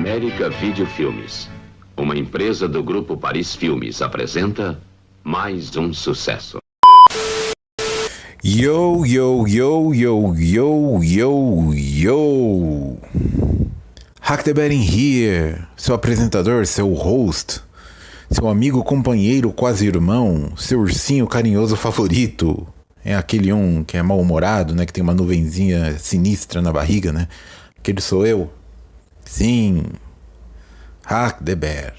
América Videofilmes, uma empresa do Grupo Paris Filmes, apresenta mais um sucesso. Yo, yo, yo, yo, yo, yo, yo. Hack the Betting here, seu apresentador, seu host, seu amigo, companheiro, quase irmão, seu ursinho carinhoso favorito. É aquele que é mal-humorado, né, que tem uma nuvenzinha sinistra na barriga, né? Aquele sou eu. Sim, Hack the Bear,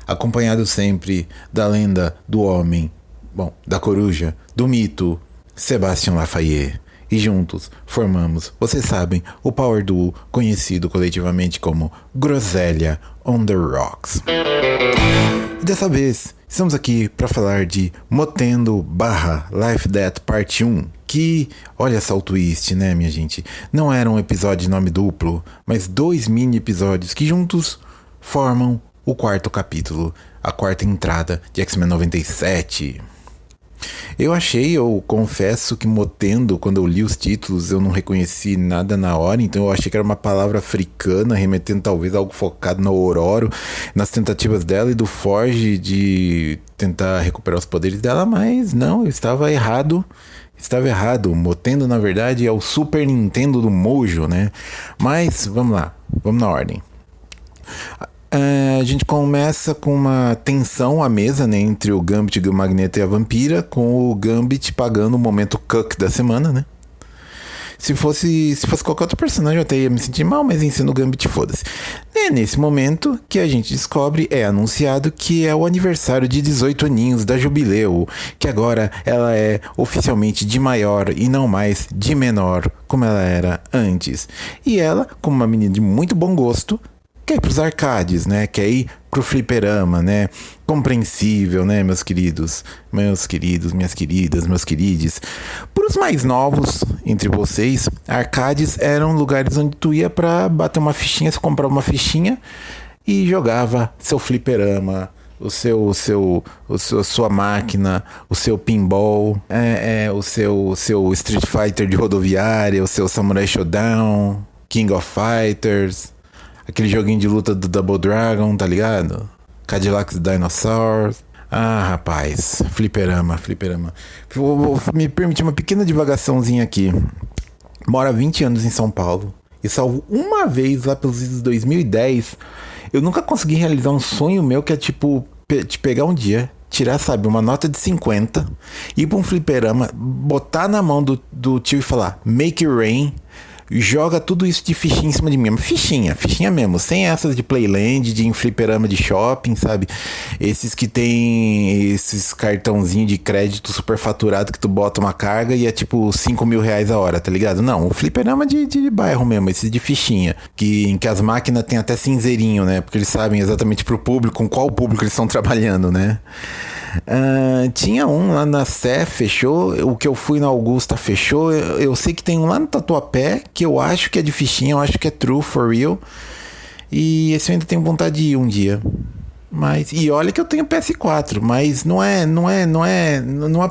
acompanhado sempre da lenda do homem, da coruja, do mito, Sebastian Lafayette. E juntos formamos, vocês sabem, o Power Duo, conhecido coletivamente como Groselha on the Rocks. E dessa vez, estamos aqui para falar de Motendo / Life Death Parte 1, que, olha só o twist, né, minha gente? Não era um episódio de nome duplo, mas 2 mini episódios que juntos formam o 4º capítulo, a 4ª entrada de X-Men 97. Eu confesso que Motendo, quando eu li os títulos, eu não reconheci nada na hora, então eu achei que era uma palavra africana, remetendo talvez a algo focado na Ororo, nas tentativas dela e do Forge de tentar recuperar os poderes dela, mas não, eu estava errado. Motendo, na verdade, é o Super Nintendo do Mojo, né? Mas, vamos lá, vamos na ordem. A gente começa com uma tensão à mesa, né, entre o Gambit, o Magneto e a Vampira, com o Gambit pagando o momento cuck da semana, né? Se fosse qualquer outro personagem eu até ia me sentir mal, mas ensino o Gambit, foda-se. É nesse momento que a gente descobre, é anunciado que é o aniversário de 18 aninhos da Jubileu, que agora ela é oficialmente de maior e não mais de menor, como ela era antes. E ela, como uma menina de muito bom gosto, quer ir pros arcades, né? Quer ir pro fliperama, né? Compreensível, né, meus queridos, minhas queridas, meus queridos. Pros mais novos entre vocês, arcades eram lugares onde tu ia pra bater uma fichinha, você comprava uma fichinha e jogava seu fliperama, sua máquina, o seu pinball, o seu Street Fighter de rodoviária, o seu Samurai Shodown, King of Fighters. Aquele joguinho de luta do Double Dragon, tá ligado? Cadillacs Dinosaurs. Ah, rapaz. Fliperama. Vou me permitir uma pequena divagaçãozinha aqui. Moro há 20 anos em São Paulo. E salvo uma vez lá pelos anos 2010. Eu nunca consegui realizar um sonho meu que é tipo... te pegar um dia, tirar, sabe, uma nota de 50. Ir pra um fliperama, botar na mão do tio e falar... Make it rain. Joga tudo isso de fichinha em cima de mim. Fichinha mesmo. Sem essas de Playland, de fliperama de shopping, sabe? Esses que tem esses cartãozinhos de crédito superfaturado que tu bota uma carga e é tipo 5 mil reais a hora, tá ligado? Não, o fliperama de bairro mesmo, esses de fichinha. Em que as máquinas tem até cinzeirinho, né? Porque eles sabem exatamente pro público, com qual público eles estão trabalhando, né? Tinha um lá na Sé, fechou. O que eu fui na Augusta fechou. Eu sei que tem um lá no Tatuapé, que eu acho que é de fichinha, eu acho que é true, for real. E esse eu ainda tenho vontade de ir um dia. E olha que eu tenho PS4, mas não é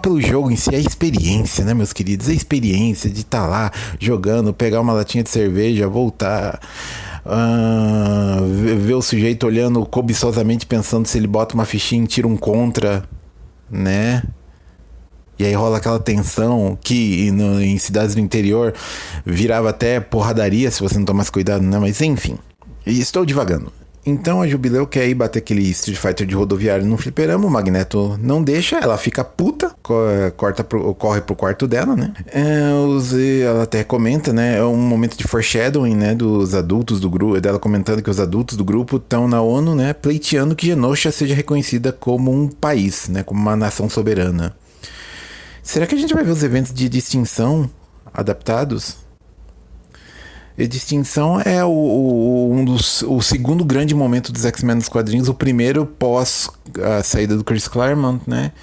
pelo jogo em si, é a experiência, né, meus queridos? É a experiência de estar lá jogando, pegar uma latinha de cerveja, voltar... ver o sujeito olhando cobiçosamente, pensando se ele bota uma fichinha e tira um contra, né? E aí rola aquela tensão que em cidades do interior virava até porradaria se você não tomasse cuidado, né? Mas enfim, estou divagando. Então a Jubileu quer ir bater aquele Street Fighter de rodoviário no fliperama, o Magneto não deixa, ela fica puta, corre pro quarto dela, né? Ela até comenta, né? É um momento de foreshadowing, né? Dos adultos do grupo, dela comentando que os adultos do grupo estão na ONU, né? Pleiteando que Genosha seja reconhecida como um país, né? Como uma nação soberana. Será que a gente vai ver os eventos de distinção adaptados? E distinção é o segundo grande momento dos X-Men nos quadrinhos, o primeiro pós a saída do Chris Claremont, né?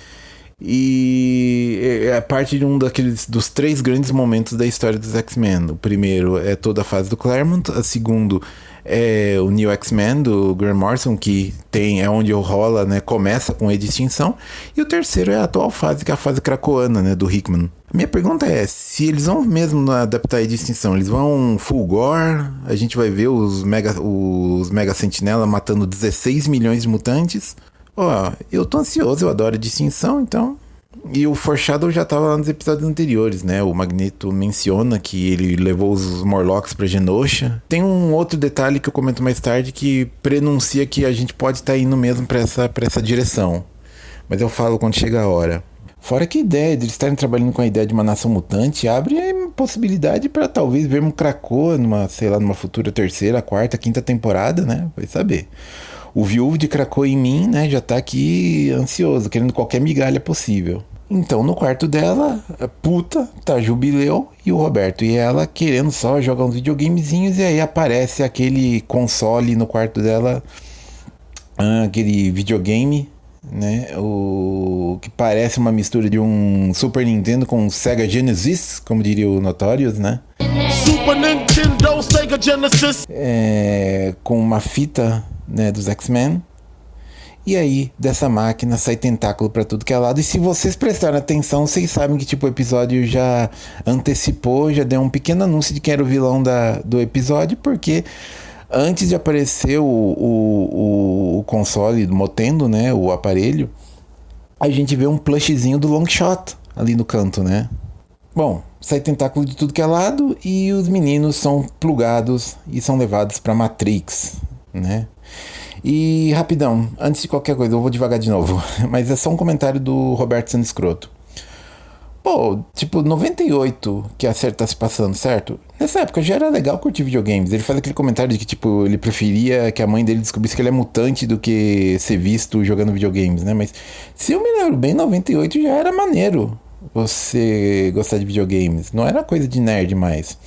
E é parte de um dos 3 grandes momentos da história dos X-Men. O primeiro é toda a fase do Claremont, o segundo é o New X-Men do Grant Morrison, que é onde rola, né, começa com a extinção, e o terceiro é a atual fase, que é a fase krakoana, né, do Hickman. Minha pergunta é, se eles vão mesmo adaptar a extinção, eles vão full gore, a gente vai ver os Mega Sentinela matando 16 milhões de mutantes. Eu tô ansioso, eu adoro a distinção, então... E o Foreshadow já tava lá nos episódios anteriores, né? O Magneto menciona que ele levou os Morlocks pra Genosha. Tem um outro detalhe que eu comento mais tarde que prenuncia que a gente pode estar indo mesmo pra essa direção. Mas eu falo quando chega a hora. Fora que a ideia de eles estarem trabalhando com a ideia de uma nação mutante abre a possibilidade para talvez vermos Krakoa numa futura terceira, quarta, quinta temporada, né? Vai saber. O viúvo de Krakoa em mim, né, já tá aqui ansioso, querendo qualquer migalha possível. Então, no quarto dela, tá Jubileu e o Roberto. E ela querendo só jogar uns videogamezinhos, e aí aparece aquele console no quarto dela, aquele videogame, né, o que parece uma mistura de um Super Nintendo com um Sega Genesis, como diria o Notorious, né? Super Nintendo, Sega Genesis. Com uma fita, né, dos X-Men. E aí, dessa máquina sai tentáculo pra tudo que é lado. E se vocês prestarem atenção, vocês sabem que tipo, o episódio já antecipou, já deu um pequeno anúncio de quem era o vilão do episódio, porque antes de aparecer o console do Motendo, né, o aparelho, a gente vê um plushzinho do Longshot ali no canto, né? Bom, sai tentáculo de tudo que é lado e os meninos são plugados e são levados pra Matrix, né? E rapidão, antes de qualquer coisa, eu vou devagar de novo, mas é só um comentário do Roberto sendo escroto. Pô, tipo, 98 que a série tá se passando, certo? Nessa época já era legal curtir videogames. Ele faz aquele comentário de que, tipo, ele preferia que a mãe dele descobrisse que ele é mutante do que ser visto jogando videogames, né? Mas se eu me lembro bem, 98 já era maneiro você gostar de videogames. Não era coisa de nerd mais.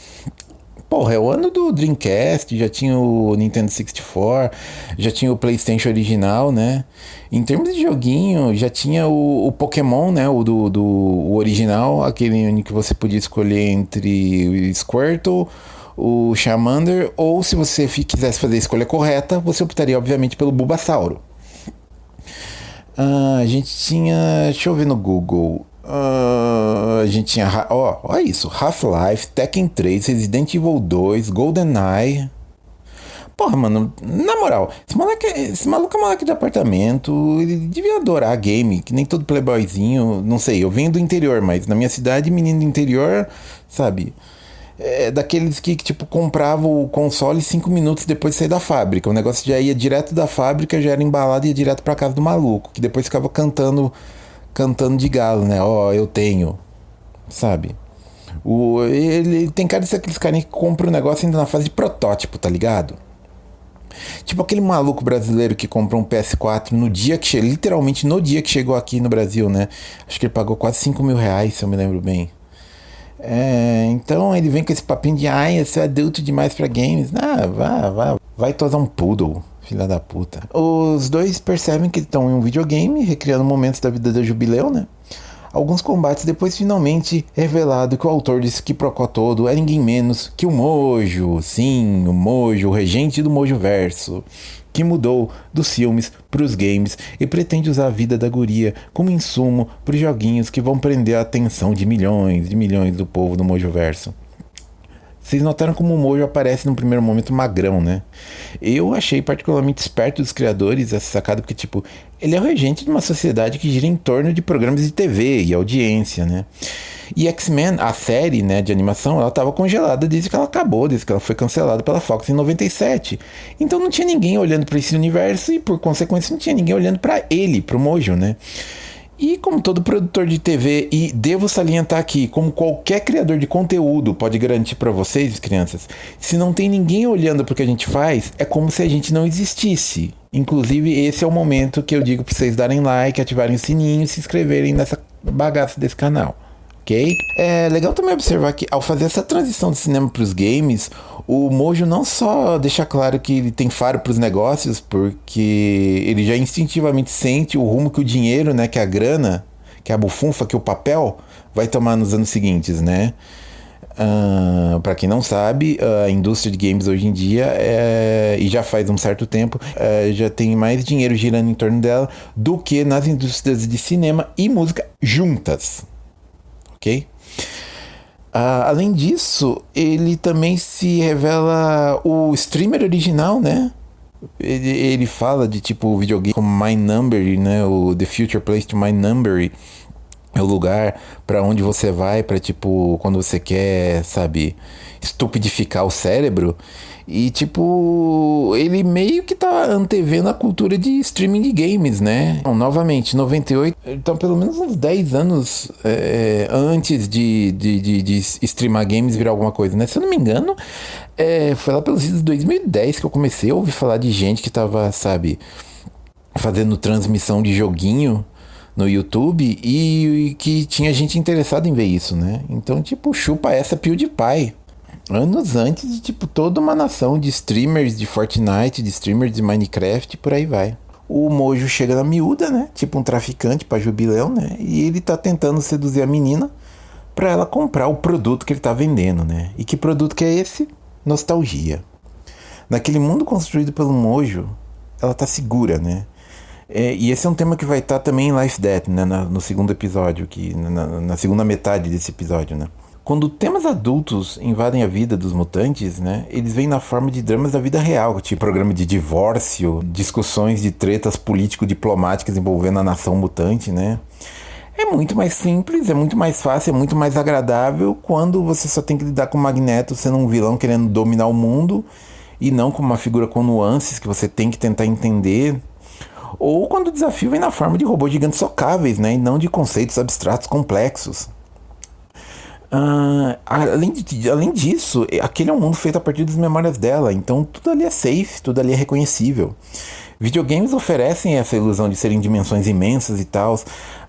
Porra, é o ano do Dreamcast, já tinha o Nintendo 64, já tinha o PlayStation original, né? Em termos de joguinho, já tinha o Pokémon, né? O original, aquele em que você podia escolher entre o Squirtle, o Charmander, ou se você quisesse fazer a escolha correta, você optaria, obviamente, pelo Bulbasauro. A gente tinha... Deixa eu ver no Google... a gente tinha, olha isso, Half-Life, Tekken 3, Resident Evil 2, GoldenEye. Porra, mano, na moral, esse maluco é moleque de apartamento, ele devia adorar game, que nem todo playboyzinho, não sei, eu venho do interior, mas na minha cidade, menino do interior, sabe, é daqueles que tipo, comprava o console 5 minutos depois de sair da fábrica, o negócio já ia direto da fábrica, já era embalado e ia direto pra casa do maluco, que depois ficava cantando de galo, né? Eu tenho, sabe? Ele tem cara de ser aqueles carinha que compra o negócio ainda na fase de protótipo, tá ligado? Tipo aquele maluco brasileiro que comprou um PS4 no dia que chegou, literalmente no dia que chegou aqui no Brasil, né? Acho que ele pagou quase 5 mil reais, se eu me lembro bem. Então ele vem com esse papinho de eu sou adulto demais pra games. Vai tosar um poodle. Filha da puta. Os dois percebem que estão em um videogame, recriando momentos da vida da Jubileu, né? Alguns combates depois finalmente é revelado que o autor desse quiprocó todo é ninguém menos que o Mojo. Sim, o Mojo, o regente do Mojoverso, que mudou dos filmes pros games e pretende usar a vida da guria como insumo pros joguinhos que vão prender a atenção de milhões do povo do Mojoverso. Vocês notaram como o Mojo aparece num primeiro momento magrão, né? Eu achei particularmente esperto dos criadores essa sacada, porque, tipo, ele é o regente de uma sociedade que gira em torno de programas de TV e audiência, né? E X-Men, a série, né, de animação, ela tava congelada desde que ela acabou, desde que ela foi cancelada pela Fox em 97. Então não tinha ninguém olhando para esse universo e, por consequência, não tinha ninguém olhando para ele, pro Mojo, né? E como todo produtor de TV, e devo salientar aqui, como qualquer criador de conteúdo pode garantir para vocês, crianças, se não tem ninguém olhando pro que a gente faz, é como se a gente não existisse. Inclusive, esse é o momento que eu digo para vocês darem like, ativarem o sininho e se inscreverem nessa bagaça desse canal. Ok? É legal também observar que ao fazer essa transição do cinema para os games, o Mojo não só deixa claro que ele tem faro para os negócios, porque ele já instintivamente sente o rumo que o dinheiro, né, que a grana, que é a bufunfa que o papel vai tomar nos anos seguintes, né? Para quem não sabe, a indústria de games hoje em dia, e já faz um certo tempo, já tem mais dinheiro girando em torno dela do que nas indústrias de cinema e música juntas, ok? Além disso, ele também se revela o streamer original, né? Ele fala de tipo videogame como My Number, né? O The Future Place to My Number é o lugar para onde você vai para tipo quando você quer, sabe, estupidificar o cérebro. E tipo, ele meio que tá antevendo a cultura de streaming de games, né? Então, novamente, 98, então pelo menos uns 10 anos antes de streamar games virar alguma coisa, né? Se eu não me engano, foi lá pelos anos 2010 que eu comecei a ouvir falar de gente que tava, sabe, fazendo transmissão de joguinho no YouTube e que tinha gente interessada em ver isso, né? Então, tipo, chupa essa PewDiePie. Anos antes de, tipo, toda uma nação de streamers de Fortnite, de streamers de Minecraft e por aí vai. O Mojo chega na miúda, né? Tipo um traficante pra jubileu, né? E ele tá tentando seduzir a menina pra ela comprar o produto que ele tá vendendo, né? E que produto que é esse? Nostalgia. Naquele mundo construído pelo Mojo, ela tá segura, né? E esse é um tema que vai estar também em Life Death, né? No segundo episódio, na segunda metade desse episódio, né? Quando temas adultos invadem a vida dos mutantes, né, eles vêm na forma de dramas da vida real, tipo programa de divórcio, discussões de tretas político-diplomáticas envolvendo a nação mutante, né? É muito mais simples, é muito mais fácil, é muito mais agradável quando você só tem que lidar com o Magneto sendo um vilão querendo dominar o mundo e não como uma figura com nuances que você tem que tentar entender. Ou quando o desafio vem na forma de robôs gigantes socáveis, né, e não de conceitos abstratos complexos. Além disso, aquele é um mundo feito a partir das memórias dela, então tudo ali é safe, tudo ali é reconhecível. Videogames oferecem essa ilusão de serem dimensões imensas e tal,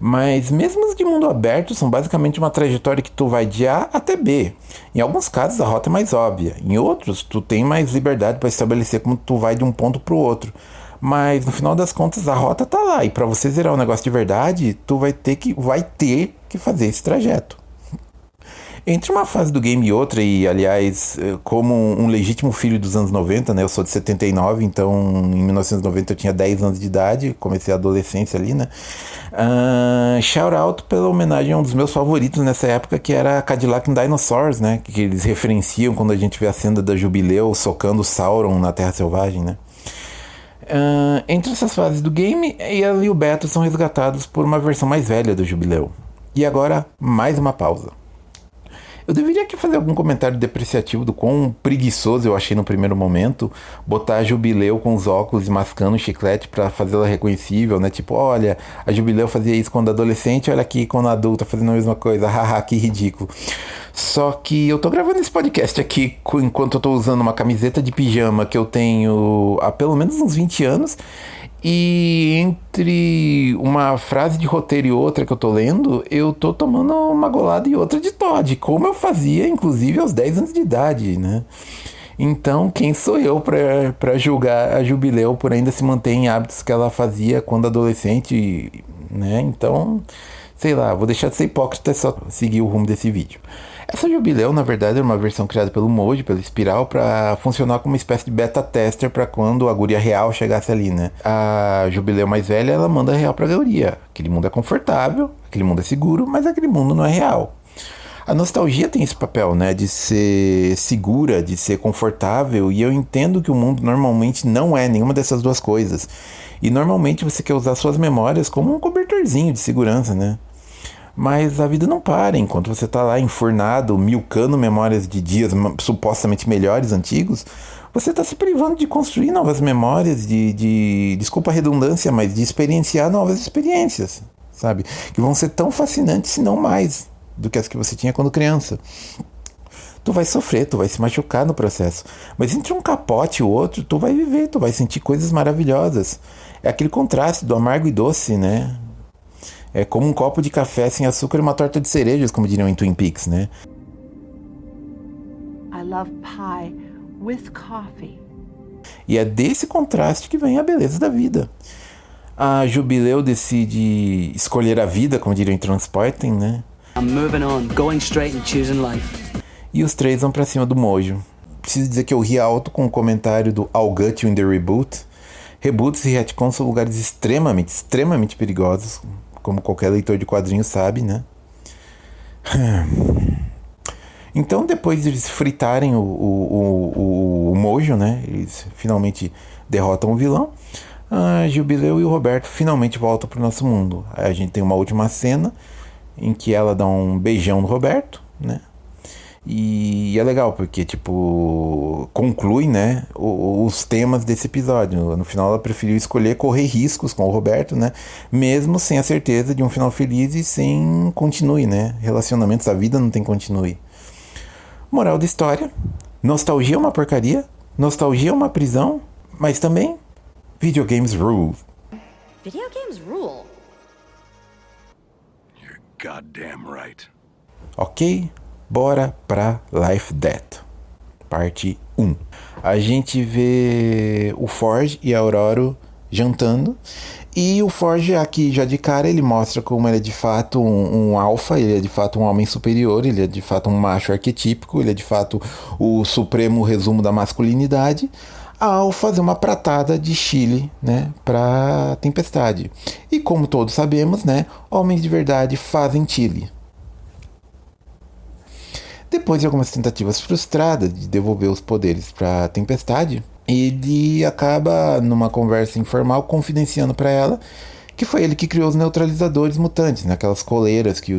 mas mesmo os de mundo aberto são basicamente uma trajetória que tu vai de A até B. Em alguns casos a rota é mais óbvia, em outros tu tem mais liberdade para estabelecer como tu vai de um ponto pro outro. Mas no final das contas a rota tá lá, e para você zerar um negócio de verdade, tu vai ter que fazer esse trajeto. Entre uma fase do game e outra, e aliás, como um legítimo filho dos anos 90, né? Eu sou de 79, então em 1990 eu tinha 10 anos de idade, comecei a adolescência ali, né? Shout out pela homenagem a um dos meus favoritos nessa época, que era Cadillac and Dinosaurs, né? Que eles referenciam quando a gente vê a cena da Jubileu socando Sauron na Terra Selvagem, né? Entre essas fases do game, ela e o Beto são resgatados por uma versão mais velha do Jubileu. E agora, mais uma pausa. Eu deveria aqui fazer algum comentário depreciativo do quão preguiçoso eu achei no primeiro momento botar a Jubileu com os óculos e mascando o chiclete pra fazê-la reconhecível, né? Tipo, olha, a Jubileu fazia isso quando adolescente, olha aqui quando adulta fazendo a mesma coisa, haha, que ridículo. Só que eu tô gravando esse podcast aqui enquanto eu tô usando uma camiseta de pijama que eu tenho há pelo menos uns 20 anos. E entre uma frase de roteiro e outra que eu tô lendo, eu tô tomando uma golada e outra de Todd, como eu fazia, inclusive, aos 10 anos de idade, né? Então, quem sou eu pra julgar a Jubileu por ainda se manter em hábitos que ela fazia quando adolescente, né? Então, sei lá, vou deixar de ser hipócrita e só seguir o rumo desse vídeo. Essa Jubileu, na verdade, era uma versão criada pelo Mojo, pela Espiral, para funcionar como uma espécie de beta tester para quando a guria real chegasse ali, né? A Jubileu mais velha, ela manda a real pra guria. Aquele mundo é confortável, aquele mundo é seguro, mas aquele mundo não é real. A nostalgia tem esse papel, né? De ser segura, de ser confortável, e eu entendo que o mundo normalmente não é nenhuma dessas duas coisas. E normalmente você quer usar suas memórias como um cobertorzinho de segurança, né? Mas a vida não para, enquanto você tá lá enfurnado, milcando memórias de dias supostamente melhores, antigos, você tá se privando de construir novas memórias, desculpa a redundância, mas de experienciar novas experiências, sabe? Que vão ser tão fascinantes, se não mais, do que as que você tinha quando criança. Tu vai sofrer, tu vai se machucar no processo, mas entre um capote e o outro, tu vai viver, tu vai sentir coisas maravilhosas. É aquele contraste do amargo e doce, né? É como um copo de café sem açúcar e uma torta de cerejas, como diriam em Twin Peaks, né? I love pie with coffee. E é desse contraste que vem a beleza da vida. A Jubileu decide escolher a vida, como diriam em Transporting, né? I'm moving on, going straight and choosing life. E os três vão pra cima do Mojo. Preciso dizer que eu ri alto com o comentário do I'll Gut You in the Reboot. Reboots e retcons são lugares extremamente perigosos, como qualquer leitor de quadrinhos sabe, né? Então, depois de eles fritarem o Mojo, né? Eles finalmente derrotam o vilão. A Jubileu e o Roberto finalmente voltam pro nosso mundo. Aí a gente tem uma última cena em que ela dá um beijão no Roberto, né? E é legal porque, tipo, conclui, né, os temas desse episódio. No final ela preferiu escolher correr riscos com o Roberto, né? Mesmo sem a certeza de um final feliz e sem continue, né? Relacionamentos, a vida não tem continue. Moral da história: nostalgia é uma porcaria, nostalgia é uma prisão, mas também videogames rule. Video games rule. You're goddamn right. Ok? Bora pra Life Death, parte 1. A gente vê o Forge e a Aurora jantando. E o Forge aqui já de cara ele mostra como ele é de fato um alfa, ele é de fato um homem superior, ele é de fato um macho arquetípico, ele é de fato o supremo resumo da masculinidade, ao fazer uma pratada de chile, né, pra Tempestade. E como todos sabemos, né, homens de verdade fazem chile. Depois de algumas tentativas frustradas de devolver os poderes para a Tempestade, ele acaba, numa conversa informal, confidenciando para ela que foi ele que criou os neutralizadores mutantes, né? Aquelas coleiras que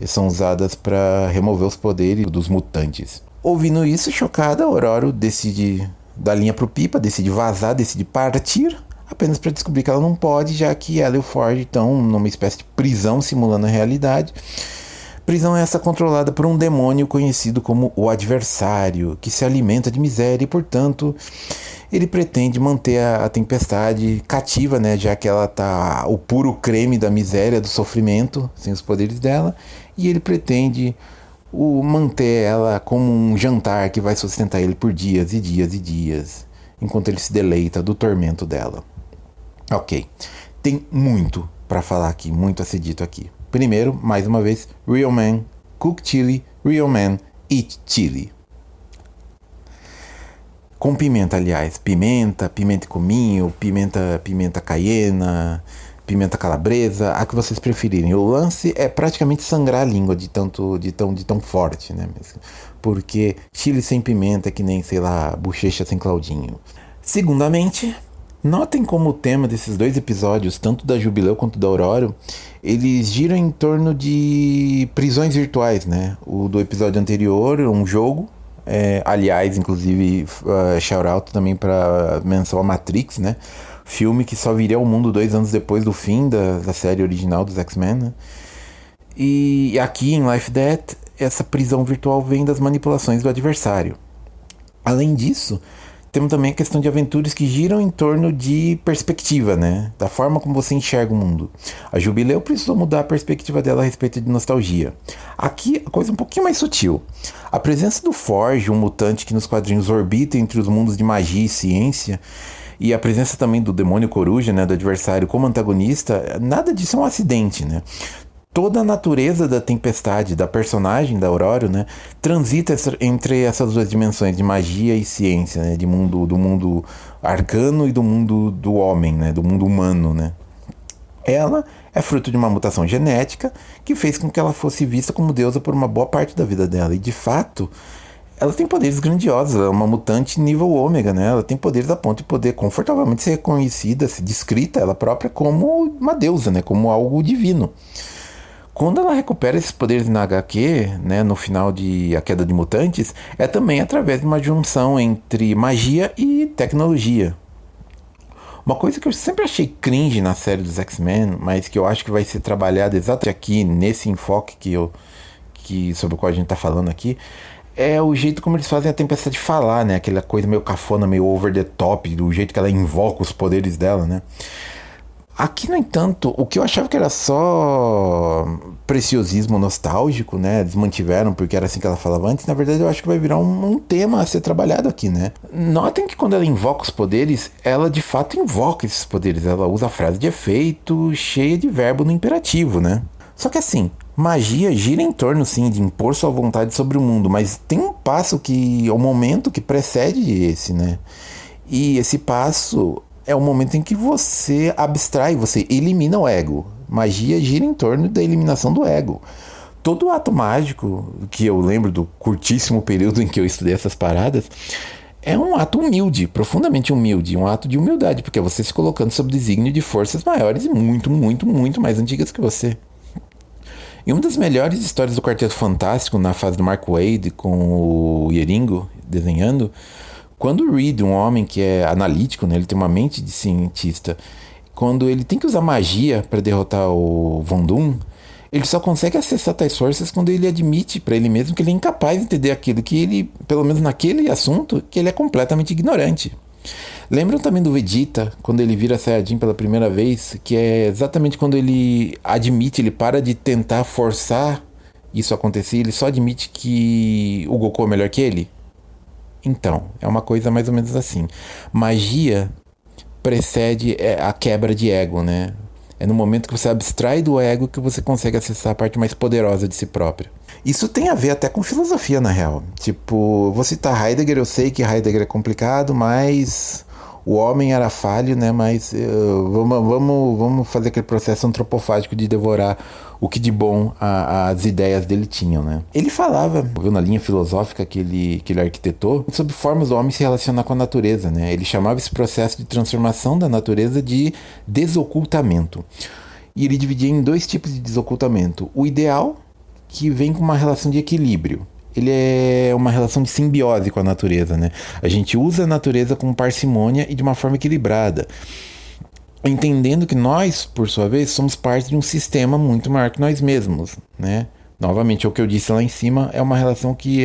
são usadas para remover os poderes dos mutantes. Ouvindo isso, chocada, Aurora decide dar linha pro Pipa, decide vazar, decide partir, apenas para descobrir que ela não pode, já que ela e o Forge estão numa espécie de prisão simulando a realidade. Prisão essa controlada por um demônio conhecido como o Adversário, que se alimenta de miséria e, portanto, ele pretende manter a Tempestade cativa, né, já que ela tá o puro creme da miséria, do sofrimento, sem os poderes dela, e ele pretende manter ela como um jantar que vai sustentar ele por dias e dias e dias, enquanto ele se deleita do tormento dela. Ok, tem muito para falar aqui, muito a ser dito aqui. Primeiro, mais uma vez, Real Man, Cook Chili, Real Man, Eat Chili. Com pimenta, aliás. Pimenta e cominho, pimenta caiena, pimenta calabresa, a que vocês preferirem. O lance é praticamente sangrar a língua de tão forte, né? Porque chili sem pimenta é que nem, sei lá, bochecha sem Claudinho. Segundamente, notem como o tema desses dois episódios, tanto da Jubileu quanto da Aurora, eles giram em torno de prisões virtuais, né? O do episódio anterior, um jogo. Aliás, inclusive, shout-out também para menção a Matrix, né? Filme que só viria ao mundo 2 anos depois do fim da série original dos X-Men, né? E aqui em Life Death, essa prisão virtual vem das manipulações do adversário. Além disso, temos também a questão de aventuras que giram em torno de perspectiva, né? Da forma como você enxerga o mundo. A Jubileu precisou mudar a perspectiva dela a respeito de nostalgia. Aqui, a coisa é um pouquinho mais sutil. A presença do Forge, um mutante que nos quadrinhos orbita entre os mundos de magia e ciência, e a presença também do demônio coruja, né, do adversário como antagonista, nada disso é um acidente, né? Toda a natureza da Tempestade, da personagem da Aurora, né, transita entre essas duas dimensões de magia e ciência, né, do mundo arcano e do mundo do homem, né, do mundo humano, né. Ela é fruto de uma mutação genética que fez com que ela fosse vista como deusa por uma boa parte da vida dela. E, de fato, ela tem poderes grandiosos. Ela é uma mutante nível ômega, né? Ela tem poderes a ponto de poder confortavelmente ser reconhecida, ser descrita ela própria como uma deusa, né, como algo divino. Quando ela recupera esses poderes na HQ, né, no final de A Queda de Mutantes, é também através de uma junção entre magia e tecnologia. Uma coisa que eu sempre achei cringe na série dos X-Men, mas que eu acho que vai ser trabalhada exatamente aqui, nesse enfoque sobre o qual a gente está falando aqui, é o jeito como eles fazem a Tempestade falar, né? Aquela coisa meio cafona, meio over the top, do jeito que ela invoca os poderes dela, né? Aqui, no entanto, o que eu achava que era só preciosismo nostálgico, né? Eles mantiveram porque era assim que ela falava antes. Na verdade, eu acho que vai virar um tema a ser trabalhado aqui, né? Notem que quando ela invoca os poderes, ela de fato invoca esses poderes. Ela usa a frase de efeito cheia de verbo no imperativo, né? Só que assim, magia gira em torno, sim, de impor sua vontade sobre o mundo. Mas tem um passo que é o momento que precede esse, né? E esse passo é o momento em que você abstrai, você elimina o ego. Magia gira em torno da eliminação do ego. Todo ato mágico, que eu lembro do curtíssimo período em que eu estudei essas paradas, é um ato humilde, profundamente humilde, um ato de humildade, porque é você se colocando sob desígnio de forças maiores e muito, muito, muito mais antigas que você. E uma das melhores histórias do Quarteto Fantástico, na fase do Mark Waid, com o Yeringo desenhando, quando o Reed, um homem que é analítico, né, ele tem uma mente de cientista, quando ele tem que usar magia para derrotar o Von Doom, ele só consegue acessar tais forças quando ele admite para ele mesmo que ele é incapaz de entender aquilo, que ele, pelo menos naquele assunto, que ele é completamente ignorante. Lembram também do Vegeta, quando ele vira Saiyajin pela primeira vez, que é exatamente quando ele admite, ele para de tentar forçar isso acontecer, ele só admite que o Goku é melhor que ele? Então, é uma coisa mais ou menos assim. Magia precede a quebra de ego, né? É no momento que você abstrai do ego que você consegue acessar a parte mais poderosa de si próprio. Isso tem a ver até com filosofia, na real. Tipo, vou citar Heidegger, eu sei que Heidegger é complicado, mas o homem era falho, né? Mas vamos fazer aquele processo antropofágico de devorar o que de bom as ideias dele tinham, né? Ele falava, na linha filosófica que ele arquitetou, sobre formas do homem se relacionar com a natureza, né? Ele chamava esse processo de transformação da natureza de desocultamento. E ele dividia em dois tipos de desocultamento. O ideal, que vem com uma relação de equilíbrio. Ele é uma relação de simbiose com a natureza, né? A gente usa a natureza com parcimônia e de uma forma equilibrada, entendendo que nós, por sua vez, somos parte de um sistema muito maior que nós mesmos, né? Novamente, o que eu disse lá em cima é uma relação que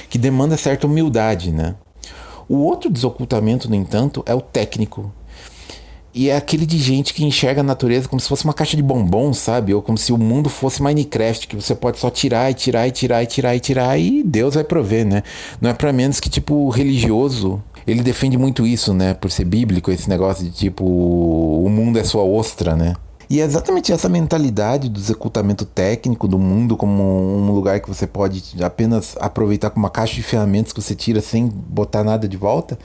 que demanda certa humildade, né? O outro desocultamento, no entanto, é o técnico. E é aquele de gente que enxerga a natureza como se fosse uma caixa de bombons, sabe? Ou como se o mundo fosse Minecraft, que você pode só tirar e tirar e tirar e tirar e tirar e Deus vai prover, né? Não é pra menos que, tipo, o religioso, ele defende muito isso, né? Por ser bíblico, esse negócio de, tipo, o mundo é sua ostra, né? E é exatamente essa mentalidade do executamento técnico do mundo como um lugar que você pode apenas aproveitar como uma caixa de ferramentas que você tira sem botar nada de volta,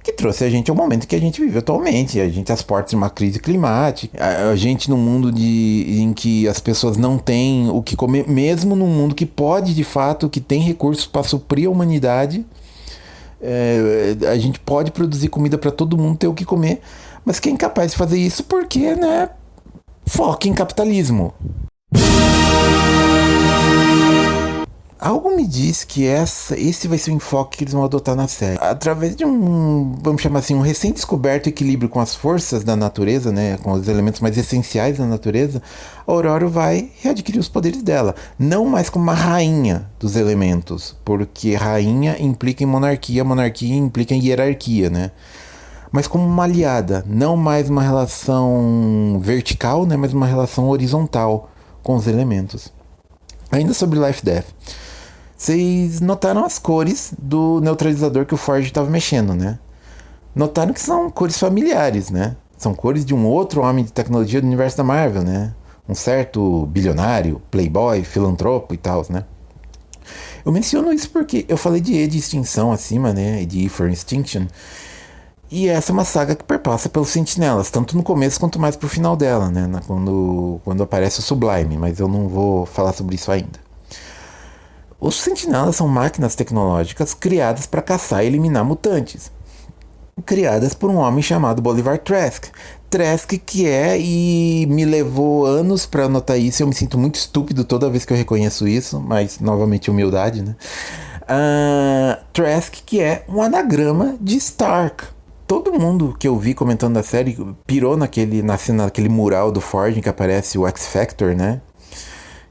que trouxe a gente ao momento que a gente vive atualmente. A gente às portas de uma crise climática, a gente num mundo em que as pessoas não têm o que comer, mesmo num mundo que pode, de fato, que tem recursos para suprir a humanidade. A gente pode produzir comida para todo mundo ter o que comer, mas quem é incapaz de fazer isso porque, né, foca em capitalismo. Algo me diz que esse vai ser o enfoque que eles vão adotar na série. Através de vamos chamar assim, um recém-descoberto equilíbrio com as forças da natureza, né, com os elementos mais essenciais da natureza, a Aurora vai readquirir os poderes dela. Não mais como uma rainha dos elementos, porque rainha implica em monarquia, monarquia implica em hierarquia, né? Mas como uma aliada, não mais uma relação vertical, né, mas uma relação horizontal com os elementos. Ainda sobre Life Death. Vocês notaram as cores do neutralizador que o Forge estava mexendo, né? Notaram que são cores familiares, né? São cores de um outro homem de tecnologia do universo da Marvel, né? Um certo bilionário, playboy, filantropo e tal, né? Eu menciono isso porque eu falei de E de extinção acima, né? E de E for Extinction. E essa é uma saga que perpassa pelos sentinelas, tanto no começo quanto mais pro final dela, né? Quando aparece o Sublime, mas eu não vou falar sobre isso ainda. Os sentinelas são máquinas tecnológicas criadas para caçar e eliminar mutantes. Criadas por um homem chamado Bolivar Trask. Trask que e me levou anos para anotar isso, eu me sinto muito estúpido toda vez que eu reconheço isso, mas novamente humildade, né? Trask que é um anagrama de Stark. Todo mundo que eu vi comentando a série pirou naquele mural do Forge em que aparece o X-Factor, né?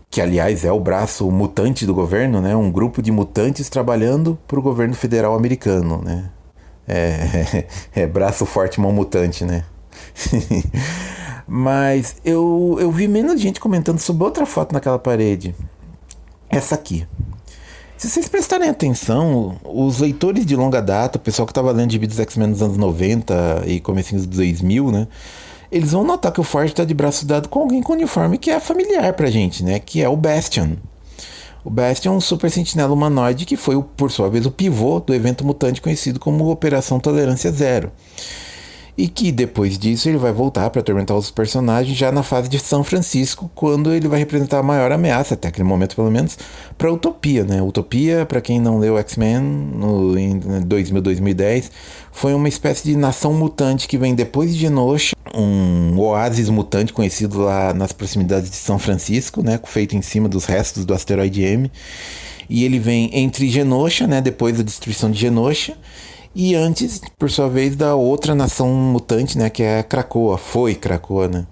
Que, aliás, é o braço mutante do governo, né? Um grupo de mutantes trabalhando para o governo federal americano, né? Braço forte, mão mutante, né? Mas eu vi menos gente comentando sobre outra foto naquela parede. Essa aqui. Se vocês prestarem atenção, os leitores de longa data, o pessoal que estava lendo gibi dos X-Men nos anos 90 e comecinho dos 2000, né? Eles vão notar que o Forge está de braço dado com alguém com uniforme que é familiar pra gente, né? Que é o Bastion. O Bastion é um super sentinela humanoide que foi, por sua vez, o pivô do evento mutante conhecido como Operação Tolerância Zero. E que depois disso ele vai voltar para atormentar os personagens já na fase de São Francisco, quando ele vai representar a maior ameaça, até aquele momento pelo menos, para a Utopia, né? Utopia, para quem não leu X-Men em 2000, 2010, foi uma espécie de nação mutante que vem depois de Genosha, um oásis mutante conhecido lá nas proximidades de São Francisco, né? Feito em cima dos restos do asteroide M. E ele vem entre Genosha, né? Depois da destruição de Genosha, e antes, por sua vez, da outra nação mutante, né, que é Krakoa. Foi Krakoa, né?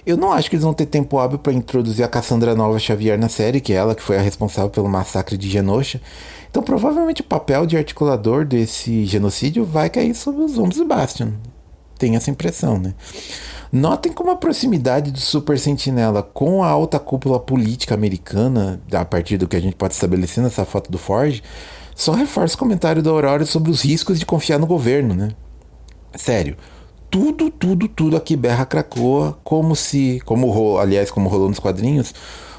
Eu não acho que eles vão ter tempo hábil para introduzir a Cassandra Nova Xavier na série, que é ela que foi a responsável pelo massacre de Genosha. Então, provavelmente, o papel de articulador desse genocídio vai cair sobre os ombros do Bastion. Tem essa impressão, né? Notem como a proximidade do Super Sentinela com a alta cúpula política americana, a partir do que a gente pode estabelecer nessa foto do Forge, só reforça o comentário da Aurora sobre os riscos de confiar no governo, né? Sério, tudo aqui berra Krakoa, como rolou nos quadrinhos,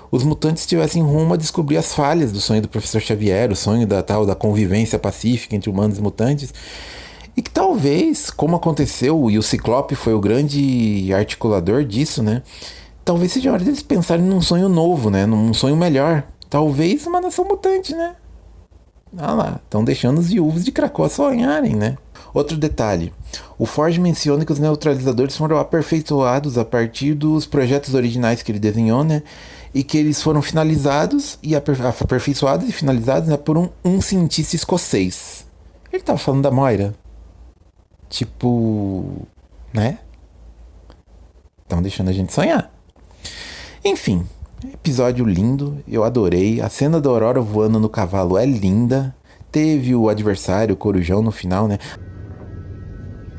os mutantes estivessem rumo a descobrir as falhas do sonho do Professor Xavier, o sonho da convivência pacífica entre humanos e mutantes, e que talvez, como aconteceu, e o Ciclope foi o grande articulador disso, né? Talvez seja hora deles pensarem num sonho novo, né? Num sonho melhor. Talvez uma nação mutante, né? Ah lá, estão deixando os viúvos de Krakoa sonharem, né? Outro detalhe, o Forge menciona que os neutralizadores foram aperfeiçoados a partir dos projetos originais que ele desenhou, né? E que eles foram finalizados e aperfeiçoados e finalizados, né, por um cientista escocês. Ele tava falando da Moira. Tipo, né? Estão deixando a gente sonhar. Enfim, episódio lindo, eu adorei. A cena da Aurora voando no cavalo é linda. Teve o adversário, o Corujão, no final, né?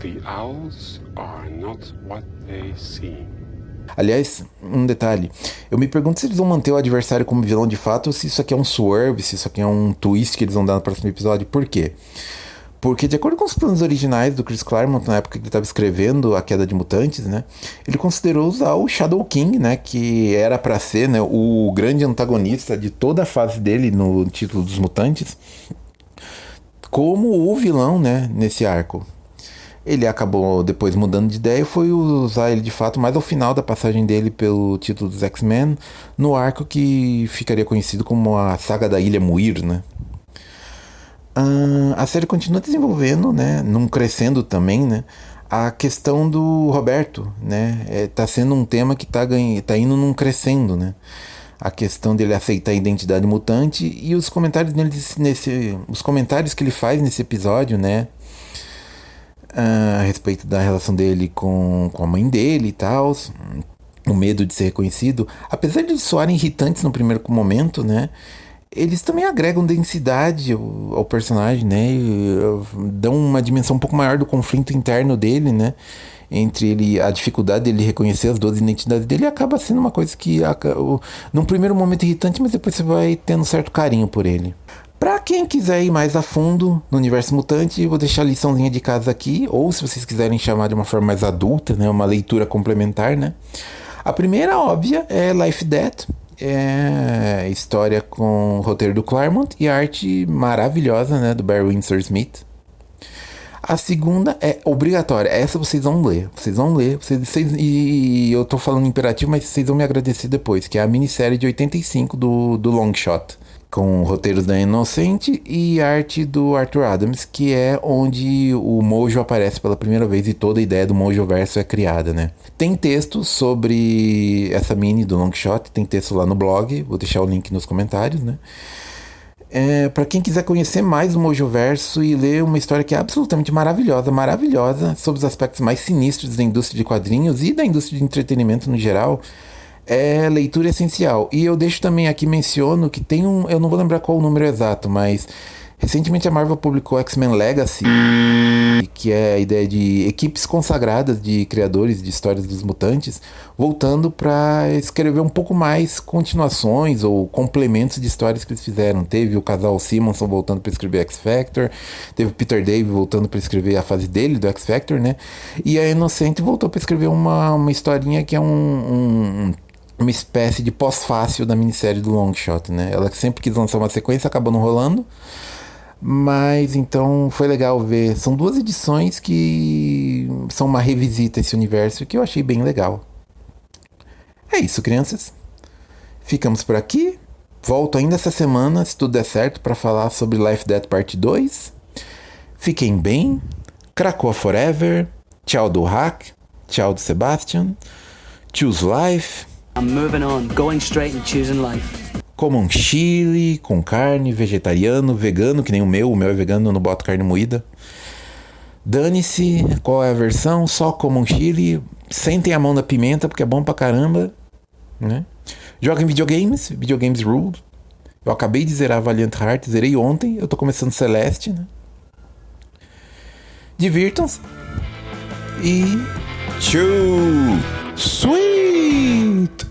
The owls are not what they seem. Aliás, um detalhe. Eu me pergunto se eles vão manter o adversário como vilão de fato ou se isso aqui é um swerve, se isso aqui é um twist que eles vão dar no próximo episódio. Por quê? Porque, de acordo com os planos originais do Chris Claremont, na época que ele estava escrevendo A Queda de Mutantes, né, ele considerou usar o Shadow King, né, que era para ser, né, o grande antagonista de toda a fase dele no título dos Mutantes, como o vilão, né, nesse arco. Ele acabou depois mudando de ideia e foi usar ele de fato mais ao final da passagem dele pelo título dos X-Men, no arco que ficaria conhecido como a Saga da Ilha Muir, né. A série continua desenvolvendo, né, num crescendo também, né, a questão do Roberto, né, tá sendo um tema que tá indo num crescendo, né, a questão dele aceitar a identidade mutante e os comentários dele os comentários que ele faz nesse episódio, né, a respeito da relação dele com a mãe dele e tal, o medo de ser reconhecido, apesar de soarem irritantes no primeiro momento, né, eles também agregam densidade ao personagem, né? E dão uma dimensão um pouco maior do conflito interno dele, né? Entre ele, a dificuldade dele reconhecer as duas identidades dele acaba sendo uma coisa que, num primeiro momento irritante, mas depois você vai tendo um certo carinho por ele. Pra quem quiser ir mais a fundo no universo mutante, eu vou deixar a liçãozinha de casa aqui, ou se vocês quiserem chamar de uma forma mais adulta, né? Uma leitura complementar, né? A primeira, óbvia, é Life Death. É história com o roteiro do Claremont e a arte maravilhosa, né, do Barry Windsor Smith. A segunda é obrigatória. Essa vocês vão ler. E eu tô falando imperativo, mas vocês vão me agradecer depois. Que é a minissérie de 85 do Longshot. Com roteiros da Inocente e arte do Arthur Adams, que é onde o Mojo aparece pela primeira vez e toda a ideia do Mojoverso é criada, né? Tem texto sobre essa mini do Longshot, tem texto lá no blog, vou deixar o link nos comentários, né? Para quem quiser conhecer mais o Mojoverso e ler uma história que é absolutamente maravilhosa, sobre os aspectos mais sinistros da indústria de quadrinhos e da indústria de entretenimento no geral, é leitura essencial. E eu deixo também aqui, menciono que tem eu não vou lembrar qual o número exato, mas Recentemente a Marvel publicou X-Men Legacy, que é a ideia de equipes consagradas de criadores de histórias dos mutantes voltando para escrever um pouco mais continuações ou complementos de histórias que eles fizeram. Teve o casal Simonson voltando para escrever X-Factor, teve o Peter David voltando para escrever a fase dele do X-Factor, né? E a Inocente voltou para escrever uma historinha que é uma espécie de pós-fácil da minissérie do Longshot, né? Ela sempre quis lançar uma sequência, acabou não rolando. Mas então foi legal ver. São 2 edições que são uma revisita a esse universo que eu achei bem legal. É isso, crianças. Ficamos por aqui. Volto ainda essa semana, se tudo der certo, para falar sobre Life Death Parte 2. Fiquem bem. Krakoa Forever. Tchau do Hack. Tchau do Sebastian. Choose Life. I'm moving on, going straight and choosing life. Comam chili com carne, vegetariano, vegano, que nem o meu é vegano, eu não boto carne moída. Dane-se qual é a versão, só comam chili, sentem a mão da pimenta porque é bom pra caramba, né? Joguem videogames ruled. Eu acabei de zerar Valiant Hearts, zerei ontem, eu tô começando Celeste, né? Divirtam-se e tchau! Sweet!